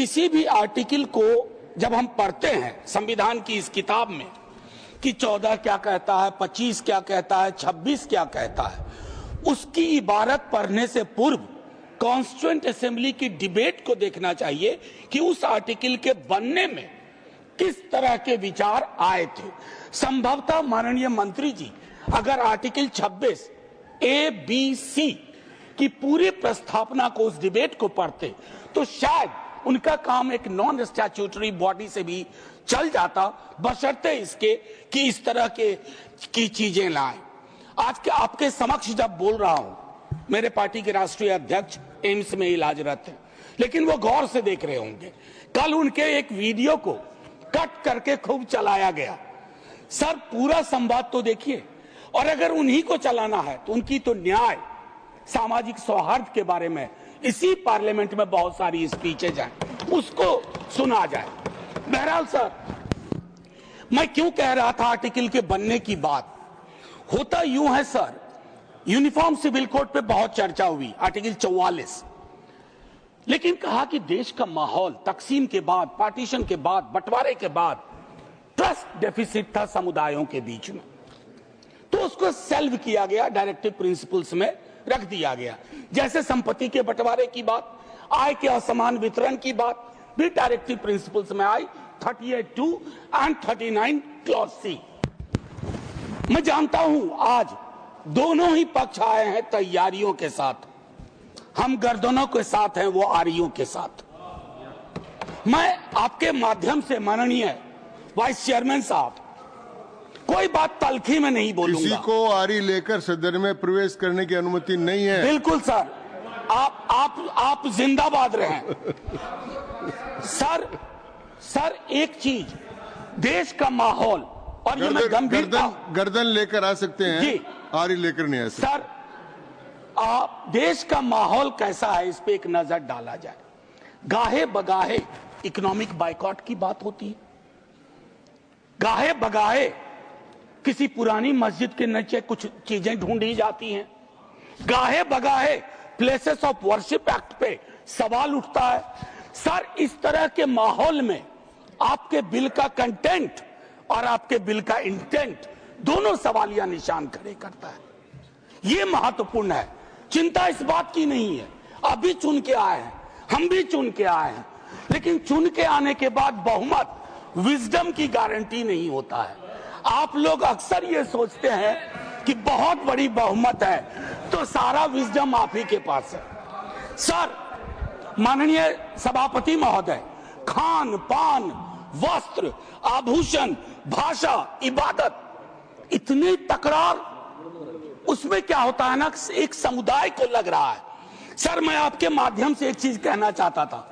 किसी भी आर्टिकल को जब हम पढ़ते हैं संविधान की इस किताब में कि 14 क्या कहता है, 25 क्या कहता है, 26 क्या कहता है, उसकी इबारत पढ़ने से पूर्व कॉन्स्टिट्यूएंट असेंबली की डिबेट को देखना चाहिए कि उस आर्टिकल के बनने में किस तरह के विचार आए थे। संभवतः माननीय मंत्री जी अगर आर्टिकल 26 ए बी सी की पूरी प्रस्तावना को, उस डिबेट को पढ़ते तो शायद उनका काम एक नॉन स्टैट्यूटरी बॉडी से भी चल जाता, बशर्ते इसके कि इस तरह की चीजें लाएं। आज के आपके समक्ष जब बोल रहा हूं, मेरे पार्टी के राष्ट्रीय अध्यक्ष एम्स में इलाजरत हैं, लेकिन वो गौर से देख रहे होंगे। कल उनके एक वीडियो को कट करके खूब चलाया गया। सर पूरा संवाद तो देखिए, और अगर उन्हीं को चलाना है तो उनकी तो न्याय, सामाजिक सौहार्द के बारे में इसी पार्लियामेंट में बहुत सारी स्पीचेज हैं, उसको सुना जाए। बहरहाल सर, मैं क्यों कह रहा था आर्टिकल के बनने की बात, होता यूं है सर, यूनिफॉर्म सिविल कोड पे बहुत चर्चा हुई, आर्टिकल 44, लेकिन कहा कि देश का माहौल तकसीम के बाद, पार्टीशन के बाद, बंटवारे के बाद ट्रस्ट डेफिसिट था समुदायों के बीच में, तो उसको सेल्व किया गया, डायरेक्टिव प्रिंसिपल्स में रख दिया गया। जैसे संपत्ति के बंटवारे की बात, आय के असमान वितरण की बात भी डायरेक्टिव प्रिंसिपल्स में आई, 38(2) एंड 39 क्लॉज सी। मैं जानता हूं आज दोनों ही पक्ष आए हैं तैयारियों के साथ, हम गर्दनों के साथ हैं, वो आरियों के साथ। मैं आपके माध्यम से माननीय वाइस चेयरमैन साहब, कोई बात तलखी में नहीं बोलूंगा। किसी को आरी लेकर सदन में प्रवेश करने की अनुमति नहीं है। बिल्कुल सर, आप जिंदाबाद रहें। सर एक चीज, देश का माहौल, और ये मैं गंभीरता, गर्दन लेकर आ सकते हैं जी, आरी लेकर नहीं आ सकते। सर देश का माहौल कैसा है, इस पे एक नजर डाला जाए। गाहे बगाहे इकोनॉमिक बाइकॉट की बात होती है, गाहे बगाहे किसी पुरानी मस्जिद के नीचे कुछ चीजें ढूंढी जाती हैं, गाहे बगाहे प्लेसेस ऑफ वर्शिप एक्ट पे सवाल उठता है। सर इस तरह के माहौल में आपके बिल का कंटेंट और आपके बिल का इंटेंट दोनों सवालिया निशान खड़े करता है। ये महत्वपूर्ण है, चिंता इस बात की नहीं है। अभी चुन के आए हैं, हम भी चुन के आए हैं, लेकिन चुन के आने के बाद बहुमत विजडम की गारंटी नहीं होता है। आप लोग अक्सर ये सोचते हैं कि बहुत बड़ी बहुमत है तो सारा विजडम आप ही के पास है। सर माननीय सभापति महोदय, खान पान, वस्त्र, आभूषण, भाषा, इबादत, इतनी तकरार, उसमें क्या होता है ना, एक समुदाय को लग रहा है। सर मैं आपके माध्यम से एक चीज कहना चाहता था।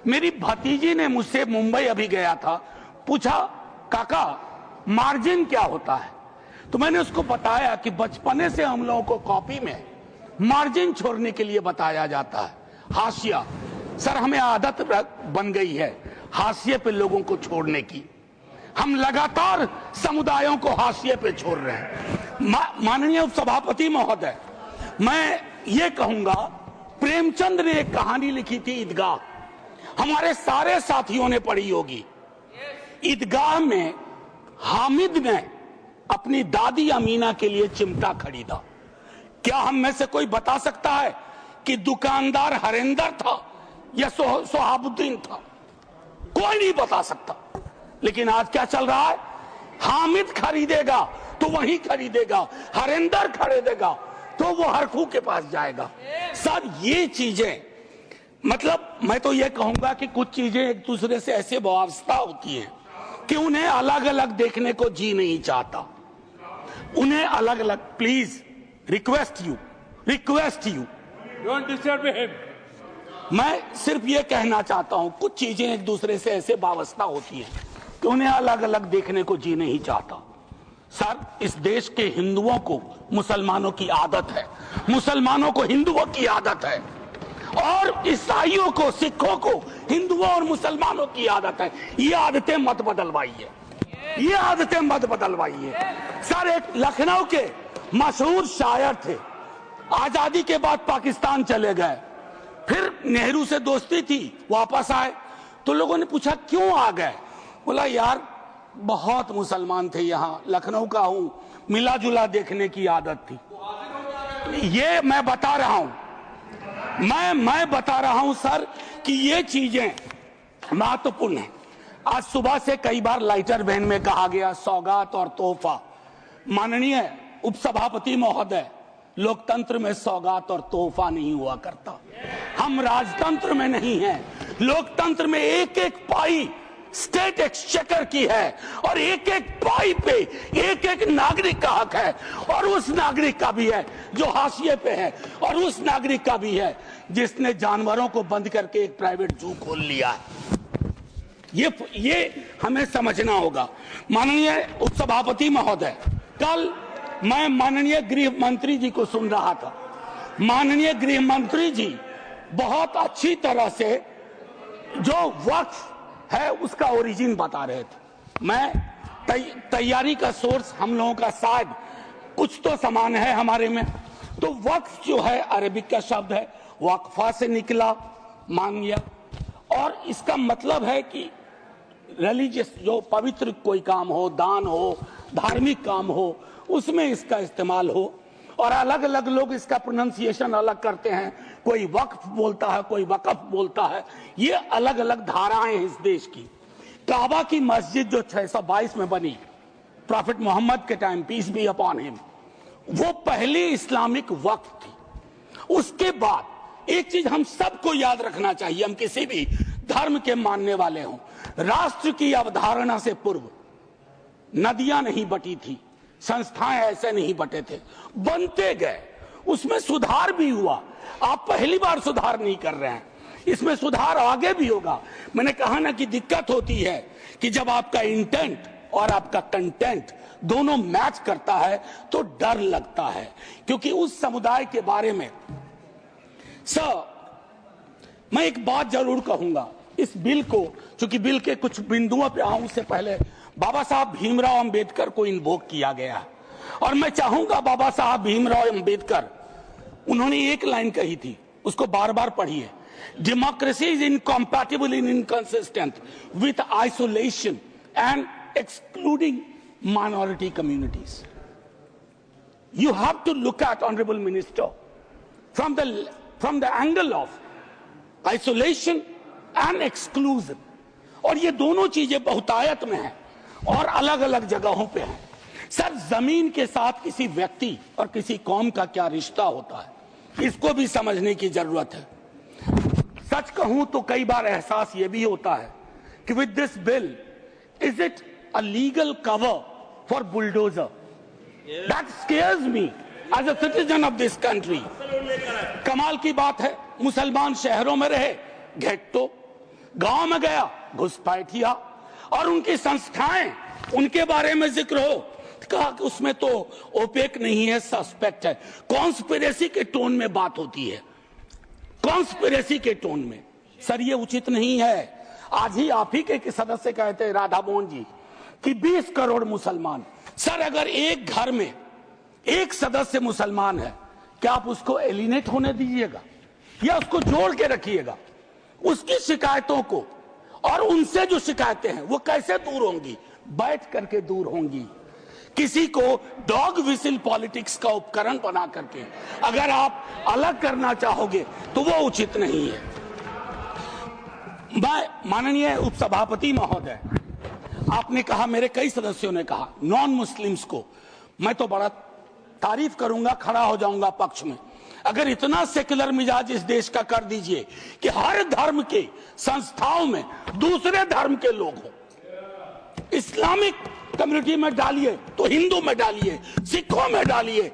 मेरी भतीजी ने मुझसे, मुंबई अभी गया था, पूछा काका मार्जिन क्या होता है, तो मैंने उसको बताया कि बचपने से हम लोगों को कॉपी में मार्जिन छोड़ने के लिए बताया जाता है, हाशिया। सर हमें आदत बन गई है हाशिए पे लोगों को छोड़ने की, हम लगातार समुदायों को हाशिए पे छोड़ रहे हैं। माननीय उपसभापति महोदय, मैं ये कहूंगा, प्रेमचंद ने एक कहानी लिखी थी ईदगाह, हमारे सारे साथियों ने पढ़ी होगी। ईदगाह में हामिद ने अपनी दादी अमीना के लिए चिमटा खरीदा। क्या हम में से कोई बता सकता है कि दुकानदार हरिंदर था या सोहाबुद्दीन था? कोई नहीं बता सकता। लेकिन आज क्या चल रहा है, हामिद खरीदेगा तो वही खरीदेगा, हरिंदर खरीदेगा तो वो हरखू के पास जाएगा। सर ये चीजें, मतलब मैं तो ये कहूंगा कि कुछ चीजें एक दूसरे से ऐसे वाबस्ता होती हैं कि उन्हें अलग अलग देखने को जी नहीं चाहता, उन्हें अलग अलग। Please request you don't disturb him. मैं सिर्फ ये कहना चाहता हूं, कुछ चीजें एक दूसरे से ऐसे वाबस्ता होती हैं कि उन्हें अलग अलग देखने को जी नहीं चाहता। सर इस देश के हिंदुओं को मुसलमानों की आदत है, मुसलमानों को हिंदुओं की आदत है, और ईसाइयों को, सिखों को हिंदुओं और मुसलमानों की आदत है। ये आदतें मत बदलवाइए, ये आदतें मत बदलवाइए। सर एक लखनऊ के मशहूर शायर थे, आजादी के बाद पाकिस्तान चले गए, फिर नेहरू से दोस्ती थी, वापस आए तो लोगों ने पूछा क्यों आ गए? बोला यार बहुत मुसलमान थे यहाँ, लखनऊ का हूं, मिला जुला देखने की आदत थी। ये मैं बता रहा हूं, मैं बता रहा हूं सर कि ये चीजें महत्वपूर्ण है। आज सुबह से कई बार लाइटर वैन में कहा गया सौगात और तोहफा। माननीय उपसभापति महोदय, लोकतंत्र में सौगात और तोहफा नहीं हुआ करता। हम राजतंत्र में नहीं हैं। लोकतंत्र में एक एक पाई स्टेट एक्सचेकर की है और एक एक पाई पे एक एक नागरिक का हक है, और उस नागरिक का भी है जो हाशिए पे है, और उस नागरिक का भी है जिसने जानवरों को बंद करके एक प्राइवेट जू खोल लिया है। ये हमें समझना होगा। माननीय उपसभापति महोदय, कल मैं माननीय गृह मंत्री जी को सुन रहा था। माननीय गृह मंत्री जी बहुत अच्छी तरह से जो वक्फ है उसका ओरिजिन बता रहे थे। मैं तैयारी का सोर्स हम लोगों का शायद कुछ तो समान है हमारे में। तो वक्फ जो है अरबिक का शब्द है, वक्फा से निकला, मान लिया, और इसका मतलब है कि रिलीजियस जो पवित्र कोई काम हो, दान हो, धार्मिक काम हो, उसमें इसका इस्तेमाल हो। और अलग अलग लोग इसका प्रोनाउंसिएशन अलग करते हैं, कोई वक्फ बोलता है, कोई वकफ बोलता है। ये अलग अलग धाराएं हैं इस देश की। काबा की मस्जिद जो 622 में बनी प्रॉफिट मोहम्मद के time, peace be upon him, वो पहली इस्लामिक वक्फ थी। उसके बाद एक चीज हम सबको याद रखना चाहिए, हम किसी भी धर्म के मानने वाले हों, राष्ट्र की अवधारणा से पूर्व नदियां नहीं बटी थी, संस्थाएं ऐसे नहीं बटे थे, बनते गए, उसमें सुधार भी हुआ। आप पहली बार सुधार नहीं कर रहे हैं, इसमें सुधार आगे भी होगा। मैंने कहा ना कि दिक्कत होती है कि जब आपका इंटेंट और आपका कंटेंट दोनों मैच करता है तो डर लगता है, क्योंकि उस समुदाय के बारे में मैं एक बात जरूर कहूंगा। इस बिल को, चूंकि बिल के कुछ बिंदुओं पे आऊं उससे पहले बाबा साहब भीमराव अंबेडकर को इन्वोक किया गया है, और मैं चाहूंगा बाबा साहब भीमराव अंबेडकर, उन्होंने एक लाइन कही थी, उसको बार बार पढ़िए। Democracy is incompatible in inconsistent with isolation and excluding minority communities. You have to look at honourable minister from the angle of isolation and exclusion. और ये दोनों चीजें बहुतायत में हैं और अलग अलग जगहों पे हैं। सर, जमीन के साथ किसी व्यक्ति और किसी कौम का क्या रिश्ता होता है, इसको भी समझने की जरूरत है। सच कहूं तो कई बार एहसास ये भी होता है कि with this bill is it a legal cover for bulldozer? That scares me as a citizen of this country. कमाल की बात है, मुसलमान शहरों में रहे, घेट्टो, गांव में गया घुसपैठिया, और उनकी संस्थाएं, उनके बारे में जिक्र हो, कहा कि उसमें तो ओपेक नहीं है, सस्पेक्ट है। कॉन्स्पिरेसी के टोन में बात होती है, कॉन्स्पिरेसी के टोन में। सर, ये उचित नहीं है। आज ही आप ही के सदस्य कहते हैं, राधा मोहन जी, कि 20 करोड़ मुसलमान। सर, अगर एक घर में एक सदस्य मुसलमान है, क्या आप उसको एलिनेट होने दीजिएगा या उसको जोड़ के रखिएगा? उसकी शिकायतों को और उनसे जो शिकायतें हैं वो कैसे दूर होंगी? बैठ करके दूर होंगी। किसी को डॉग विसिल पॉलिटिक्स का उपकरण बना करके अगर आप अलग करना चाहोगे तो वो उचित नहीं है। माननीय उपसभापति महोदय, आपने कहा, मेरे कई सदस्यों ने कहा, नॉन मुस्लिम्स को, मैं तो बड़ा तारीफ करूंगा, खड़ा हो जाऊंगा पक्ष में, अगर इतना सेक्युलर मिजाज इस देश का कर दीजिए कि हर धर्म के संस्थाओं में दूसरे धर्म के लोग हों। इस्लामिक कम्युनिटी में डालिए तो हिंदू में डालिए, सिखों में डालिए,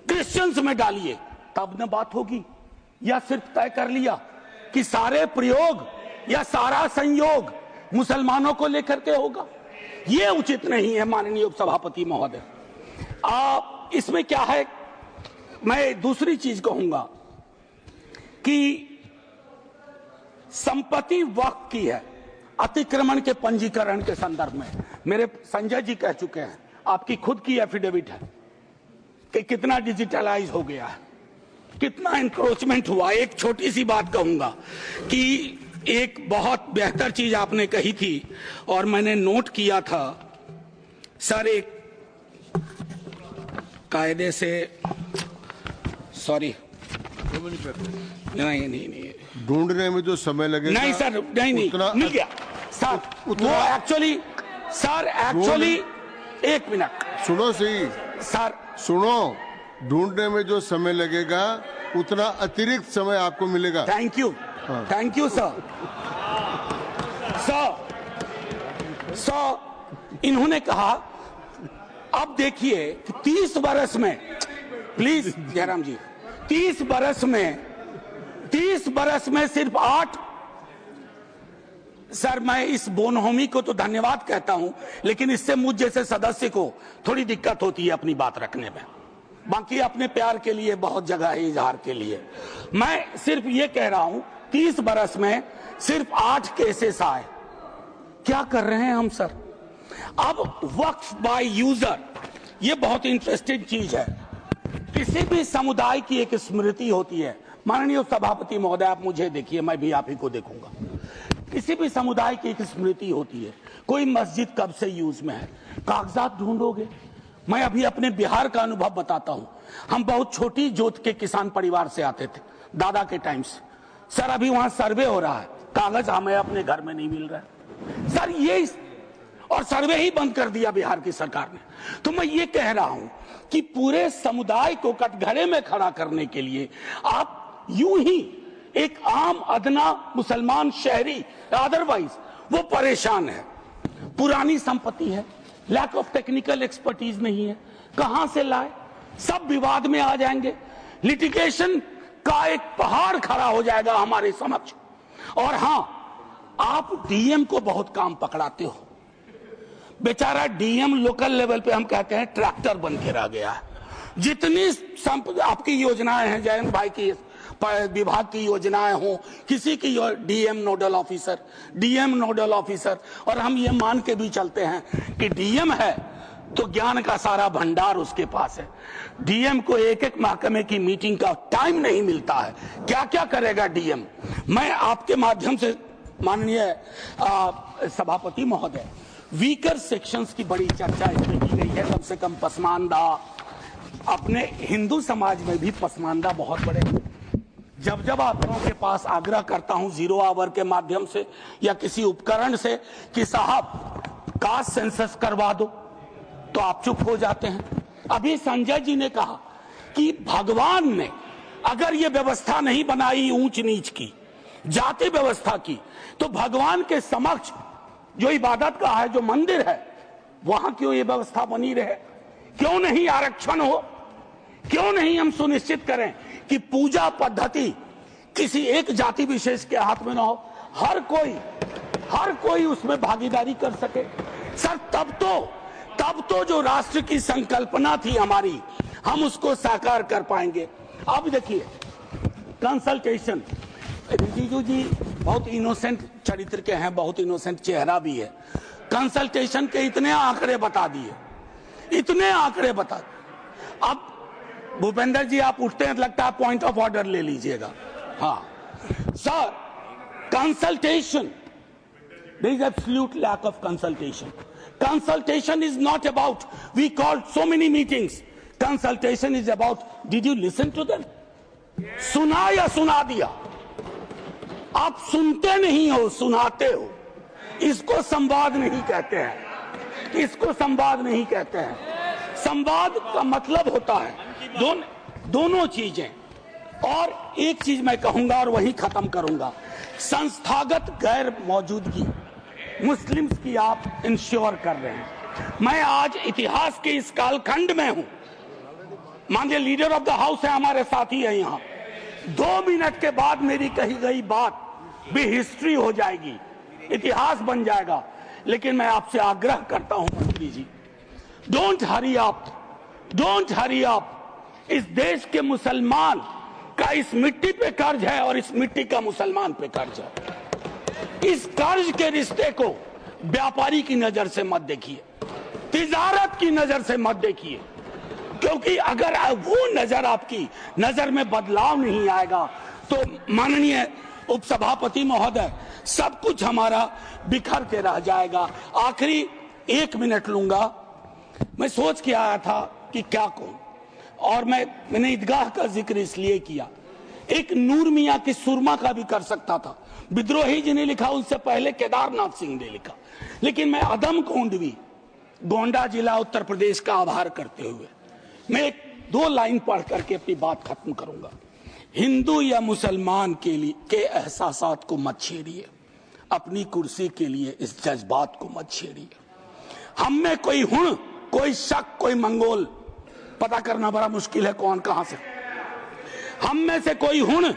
क्रिश्चियंस में डालिए, तब न बात होगी। या सिर्फ तय कर लिया कि सारे प्रयोग या सारा संयोग मुसलमानों को लेकर के होगा? ये उचित नहीं है माननीय उपसभापति महोदय। इसमें क्या है, मैं दूसरी चीज कहूंगा कि संपत्ति वक्फ की है, अतिक्रमण के पंजीकरण के संदर्भ में मेरे संजय जी कह चुके हैं, आपकी खुद की एफिडेविट है कि कितना डिजिटलाइज हो गया है, कितना इंक्रोचमेंट हुआ। एक छोटी सी बात कहूंगा कि एक बहुत बेहतर चीज आपने कही थी और मैंने नोट किया था सर, एक कायदे से, सॉरी, नहीं ढूंढने में जो समय लगेगा, नहीं सर, नहीं मिल गया सर, वो एक्चुअली एक मिनट सुनो सही सर, सुनो, ढूंढने में जो समय लगेगा उतना अतिरिक्त समय आपको मिलेगा। Thank you sir. इन्होंने कहा, अब देखिए कि 30 बरस में, प्लीज जयराम जी, 30 बरस में सिर्फ 8, सर मैं इस बोनहोमी को तो धन्यवाद कहता हूं, लेकिन इससे मुझ जैसे सदस्य को थोड़ी दिक्कत होती है अपनी बात रखने में। बाकी अपने प्यार के लिए बहुत जगह है इजहार के लिए। मैं सिर्फ ये कह रहा हूं 30 बरस में सिर्फ 8 केसेस आए। क्या कर रहे हैं हम सर? अब वक्फ बाय यूजर, ये बहुत इंटरेस्टिंग चीज है। किसी भी समुदाय की एक स्मृति होती है। माननीय सभापति महोदय, आप मुझे देखिए, मैं भी आप ही को देखूंगा। किसी भी समुदाय की एक स्मृति होती है। कोई मस्जिद कब से यूज में है, कागजात ढूंढोगे। मैं अभी अपने बिहार का अनुभव बताता हूं। हम बहुत छोटी जोत के किसान परिवार से आते थे, दादा के टाइम से। सर अभी वहां सर्वे हो रहा है, कागज हमें अपने घर में नहीं मिल रहा है सर, ये, और सर्वे ही बंद कर दिया बिहार की सरकार ने। तो मैं ये कह रहा हूं कि पूरे समुदाय को कटघरे में खड़ा करने के लिए आप यूं ही एक आम अदना मुसलमान शहरी, अदरवाइज वो परेशान है। पुरानी संपत्ति है, लैक ऑफ टेक्निकल एक्सपर्टीज नहीं है, कहां से लाए, सब विवाद में आ जाएंगे, लिटिगेशन का एक पहाड़ खड़ा हो जाएगा हमारे समक्ष। और हां, आप डीएम को बहुत काम पकड़ाते हो। बेचारा डीएम लोकल लेवल पे हम कहते हैं ट्रैक्टर बन के रह गया है। जितनी आपकी योजनाएं हैं, जयंत भाई की विभाग की योजनाएं हो, किसी की डीएम नोडल ऑफिसर, और हम ये मान के भी चलते हैं कि डीएम है तो ज्ञान का सारा भंडार उसके पास है। डीएम को एक एक महकमे की मीटिंग का टाइम नहीं मिलता है, क्या क्या करेगा डीएम। मैं आपके माध्यम से माननीय सभापति महोदय, वीकर सेक्शंस की बड़ी चर्चा इसमें की गई है। कम से कम पसमानदा, अपने हिंदू समाज में भी पसमानदा बहुत बड़े। जब आप लोगों के पास आग्रह करता हूं 0 आवर के माध्यम से या किसी उपकरण से कि साहब कास्ट सेंसस करवा दो, तो आप चुप हो जाते हैं। अभी संजय जी ने कहा कि भगवान ने अगर ये व्यवस्था नहीं बनाई ऊंच नीच की, जाति व्यवस्था की, तो भगवान के समक्ष जो इबादत का है, जो मंदिर है, वहां क्यों ये व्यवस्था बनी रहे? क्यों नहीं आरक्षण हो? क्यों नहीं हम सुनिश्चित करें कि पूजा पद्धति किसी एक जाति विशेष के हाथ में ना हो, हर कोई उसमें भागीदारी कर सके। सर तब तो जो राष्ट्र की संकल्पना थी हमारी, हम उसको साकार कर पाएंगे। अब देखिए कंसल्टेशन, रिजिजू जी बहुत इनोसेंट चरित्र के हैं, बहुत इनोसेंट चेहरा भी है। कंसल्टेशन के इतने आंकड़े बता दिए। अब भूपेंद्र जी आप उठते हैं, लगता है पॉइंट ऑफ ऑर्डर ले लीजिएगा। हाँ sir, consultation, there is absolute lack of consultation. Consultation is not about we called so many meetings. Consultation is about did you listen to them? सुना या सुना दिया? आप सुनते नहीं हो, सुनाते हो। इसको संवाद नहीं कहते हैं। संवाद का मतलब होता है दोनों चीजें। और एक चीज मैं कहूंगा और वही खत्म करूंगा, संस्थागत गैर मौजूदगी मुस्लिम्स की आप इंश्योर कर रहे हैं। मैं आज इतिहास के इस कालखंड में हूं। माननीय लीडर ऑफ द हाउस है, हमारे साथी है यहाँ। 2 मिनट के बाद मेरी कही गई बात भी हिस्ट्री हो जाएगी, इतिहास बन जाएगा। लेकिन मैं आपसे आग्रह करता हूं मंत्री जी, डोंट हरी अप। इस देश के मुसलमान का इस मिट्टी पे कर्ज है और इस मिट्टी का मुसलमान पे कर्ज है। इस कर्ज के रिश्ते को व्यापारी की नजर से मत देखिए, तिजारत की नजर से मत देखिए, क्योंकि अगर वो नजर आपकी नजर में बदलाव नहीं आएगा तो माननीय उपसभापति महोदय, सब कुछ हमारा बिखर के रह जाएगा। आखिरी 1 मिनट लूंगा। मैं सोच के आया था कि क्या कहूं, और मैंने ईदगाह का जिक्र इसलिए किया। एक नूर मियां की सुरमा का भी कर सकता था, विद्रोही जी ने लिखा, उससे पहले केदारनाथ सिंह ने लिखा, लेकिन मैं अदम कोंडवी, गोंडा जिला उत्तर प्रदेश का आभार करते हुए मैं 2 लाइन पढ़ करके अपनी बात खत्म करूंगा। हिंदू या मुसलमान के लिए के एहसासात को मत छेड़िए, अपनी कुर्सी के लिए इस जज्बात को मत छेड़िए। हम में कोई हुण, कोई शक, कोई मंगोल, पता करना बड़ा मुश्किल है कौन कहां से। हम में से कोई हुण,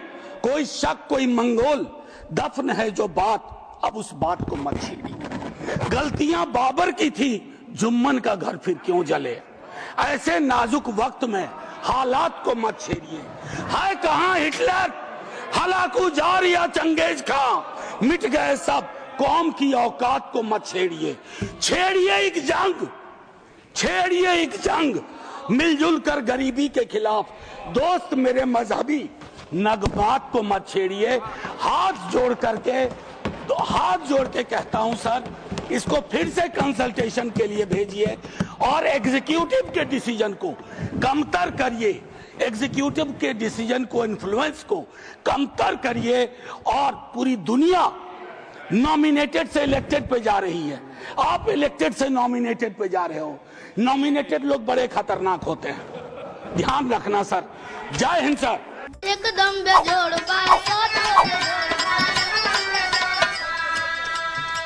कोई शक, कोई मंगोल, दफन है जो बात, अब उस बात को मत छेड़िए। गलतियां बाबर की थी, जुम्मन का घर फिर क्यों जले। ऐसे नाजुक वक्त में हालात को मत छेड़िए। है कहां हिटलर, हलाकू जार या चंगेज खां, मिट गए सब, कौम की औकात को मत छेड़िए। छेड़िए एक जंग, छेड़िए एक जंग, मिलजुल कर गरीबी के खिलाफ। दोस्त मेरे मजहबी नगमात को मत छेड़िए। हाथ जोड़ के कहता हूं सर, इसको फिर से कंसल्टेशन के लिए भेजिए और एग्जीक्यूटिव के डिसीजन को कमतर करिए, एग्जीक्यूटिव के डिसीजन को, इन्फ्लुएंस को कमतर करिए। और पूरी दुनिया नॉमिनेटेड से इलेक्टेड पे जा रही है, आप इलेक्टेड से नॉमिनेटेड पे जा रहे हो। नॉमिनेटेड लोग बड़े खतरनाक होते हैं, ध्यान रखना सर। जय हिंद सर। एकदम बेजोड़ बात